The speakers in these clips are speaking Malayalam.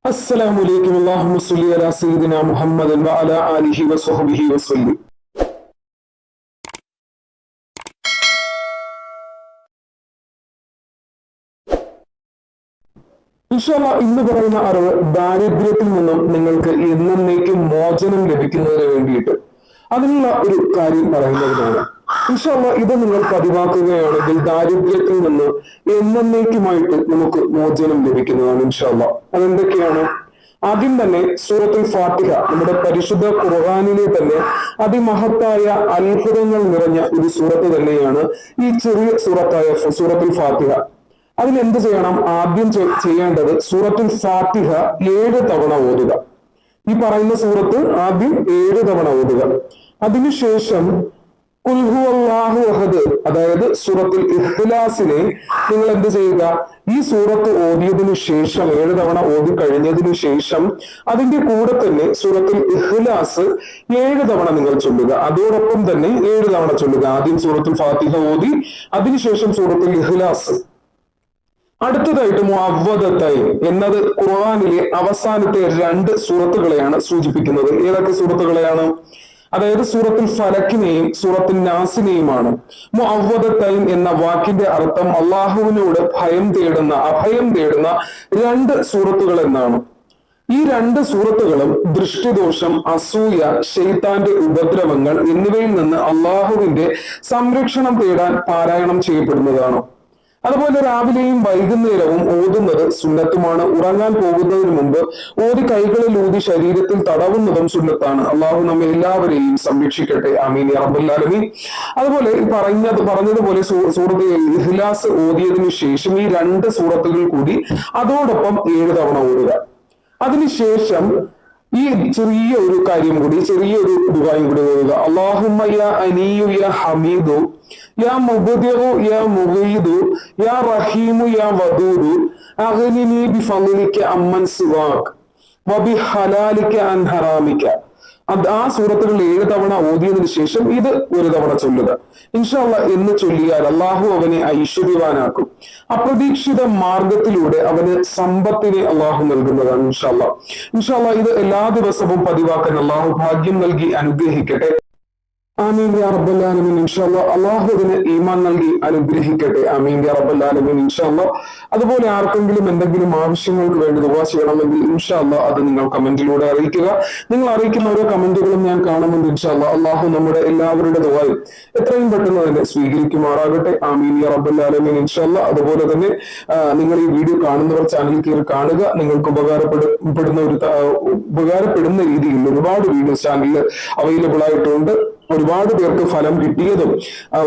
അസ്സലാമു അലൈക്കും അല്ലാഹുമ്മ സ്വല്ലി അലാ സയ്യിദിനാ മുഹമ്മദിൻ വഅലാ ആലിഹി വസ്വഹ്ബിഹി വസല്ലം. ഇൻഷാ അല്ലാഹ് ഇന്ന് പറയുന്ന അറിവ് ദാരിദ്ര്യത്തിൽ നിന്നും നിങ്ങൾക്ക് എന്നേക്കും മോചനം ലഭിക്കുന്നതിന് വേണ്ടിയിട്ട് അതിനുള്ള ഒരു കാര്യം പറയുന്നതിനാണ്. ഇൻഷാ അല്ലാഹ് ഇത് നിങ്ങൾ പതിവാക്കുകയാണെങ്കിൽ ദാരിദ്ര്യത്തിൽ നിന്ന് എന്നേക്കുമായിട്ട് നമുക്ക് മോചനം ലഭിക്കുന്നതാണ്. ഇൻഷാ അല്ലാഹ് അതെന്തൊക്കെയാണ്? ആദ്യം തന്നെ സൂറത്തുൽ ഫാത്തിഹ, നമ്മുടെ പരിശുദ്ധ ഖുർആനിലെ തന്നെ അതിമഹത്തായ അത്ഭുതങ്ങൾ നിറഞ്ഞ ഒരു സൂറത്ത് തന്നെയാണ് ഈ ചെറിയ സൂറത്തായ സൂറത്തുൽ ഫാത്തിഹ. അതിൽ എന്ത് ചെയ്യണം? ആദ്യം ചെയ്യേണ്ടത് സൂറത്തുൽ ഫാത്തിഹ 7 തവണ ഓതുക. ഈ പറയുന്ന സൂറത്ത് ആദ്യം 7 തവണ ഓതുക. അതിനുശേഷം ഖുൽ ഹുവല്ലാഹു അഹദ്, അതായത് സൂറത്തുൽ ഇഖ്ലാസിനെ നിങ്ങൾ എന്ത് ചെയ്യുക? ഈ സൂറത്ത് ഓതിയതിനു ശേഷം 7 തവണ ഓതി കഴിഞ്ഞതിനു ശേഷം അതിന്റെ കൂടെ തന്നെ സൂറത്തുൽ ഇഖ്ലാസ് 7 തവണ നിങ്ങൾ ചൊല്ലുക. അതോടൊപ്പം തന്നെ 7 തവണ ചൊല്ലുക. ആദ്യം സൂറത്തുൽ ഫാത്തിഹ ഓതി, അതിനുശേഷം സൂറത്തുൽ ഇഖ്ലാസ്. അടുത്തതായിട്ട് മുഅവ്വദത്തൈൻ എന്നത് ഖുർആനിലെ അവസാനത്തെ 2 സൂറത്തുകളെയാണ് സൂചിപ്പിക്കുന്നത്. ഏതൊക്കെ സൂറത്തുകളെയാണ്? അതായത് സൂറത്തുൽ ഫലക്കിനെയും സൂറത്തുൽ നാസിനെയുമാണ്. മുഅവ്വദത്തൈൻ എന്ന വാക്കിന്റെ അർത്ഥം അള്ളാഹുവിനോട് അഭയം തേടുന്ന 2 സൂറത്തുകൾ എന്നാണ്. ഈ 2 സൂറത്തുകളും ദൃഷ്ടിദോഷം, അസൂയ, ശൈത്താന്റെ ഉപദ്രവങ്ങൾ എന്നിവയിൽ നിന്ന് അള്ളാഹുവിന്റെ സംരക്ഷണം തേടാൻ പാരായണം ചെയ്യപ്പെടുന്നതാണ്. അതുപോലെ രാവിലെയും വൈകുന്നേരവും ഓതുന്നത് സുന്നത്തുമാണ്. ഉറങ്ങാൻ പോകുന്നതിന് മുമ്പ് ഓതി കൈകളിൽ ഊതി ശരീരത്തിൽ തടവുന്നതും സുന്നത്താണ്. അള്ളാഹു നമ്മെ എല്ലാവരെയും സംരക്ഷിക്കട്ടെ, ആമീൻ യാ റബ്ബൽ ആലമീൻ. അതുപോലെ പറഞ്ഞതുപോലെ സൂറത്ത് ഇഖ്ലാസ് ഓതിയതിനു ശേഷം ഈ 2 സൂറത്തുകൾ കൂടി അതോടൊപ്പം 7 തവണ ഓതുക. അതിനുശേഷം ഈ ചെറിയ ഒരു കാര്യം കൂടി, ചെറിയൊരു ദുആയും കൂടി ഓതുക. അല്ലാഹുമ്മ യാ അനിയു യാ ഹമീദു യാ മുബ്ദിഉ യാ മുഗീദു യാ റഹീമു യാ വദൂദു അഗ്നിനി ബിഫളിക അമ്മൻ സിവാക് വബിഹലാലിക അൻ ഹറാമിക. ആ സൂറത്തുകൾ 7 തവണ ഓതിയതിനു ശേഷം ഇത് 1 തവണ ചൊല്ലുക. ഇൻഷാ അല്ലാഹ് എന്ന് ചൊല്ലിയാൽ അള്ളാഹു അവനെ ഐശ്വര്യവാനാക്കും. അപ്രതീക്ഷിത മാർഗത്തിലൂടെ അവന് സമ്പത്തിനെ അള്ളാഹു നൽകുന്നതാണ്. ഇൻഷാ അല്ലാഹ് ഇത് എല്ലാ ദിവസവും പതിവാക്കാൻ അള്ളാഹു ഭാഗ്യം നൽകി അനുഗ്രഹിക്കട്ടെ, ആമീൻ യാ റബ്ബൽ ആലമീൻ. ഇൻഷാ അല്ലാഹ് അള്ളാഹു അതിന് ഈമാൻ നൽകി അനുഗ്രഹിക്കട്ടെ, ആമീൻ യാ റബ്ബൽ ആലമീൻ. ഇൻഷാ അല്ലാഹ് അതുപോലെ ആർക്കെങ്കിലും എന്തെങ്കിലും ആവശ്യങ്ങൾക്ക് വേണ്ടി ദുആ ചെയ്യണമെങ്കിൽ ഇൻഷാ അല്ലാഹ് അത് നിങ്ങൾ കമന്റിലൂടെ അറിയിക്കുക. നിങ്ങൾ അറിയിക്കുന്ന ഓരോ കമന്റുകളും ഞാൻ കാണുന്നുണ്ട്. ഇൻഷാ അല്ലാഹ് അള്ളാഹു നമ്മുടെ എല്ലാവരുടെ ദുആയും എത്രയും പെട്ടെന്ന് തന്നെ സ്വീകരിക്കുമാറാകട്ടെ, ആമീൻ യാ റബ്ബൽ ആലമീൻ. ഇൻഷാ അല്ലാഹ് അതുപോലെ തന്നെ നിങ്ങൾ ഈ വീഡിയോ കാണുന്നവർ ചാനൽ കയറി കാണുക. നിങ്ങൾക്ക് ഉപകാരപ്പെടുന്ന രീതിയിൽ ഒരുപാട് വീഡിയോസ് ചാനലിൽ അവൈലബിൾ ആയിട്ടുണ്ട്. ഒരുപാട് പേർക്ക് ഫലം കിട്ടിയതും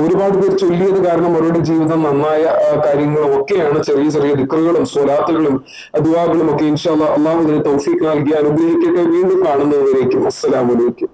ഒരുപാട് പേർ ചൊല്ലിയത് കാരണം അവരുടെ ജീവിതം നന്നായ കാര്യങ്ങളും ഒക്കെയാണ്. ചെറിയ ചെറിയ ദിക്റുകളും സ്വലാത്തുകളും ദുആകളും ഒക്കെ. ഇൻഷാ അല്ലാഹ് അള്ളാഹു ഇതിന് തൗഫീഖ് നൽകി അനുഗ്രഹിക്കട്ടെ. വീണ്ടും കാണുന്നവരേക്കും അസ്സലാമു അലൈക്കും.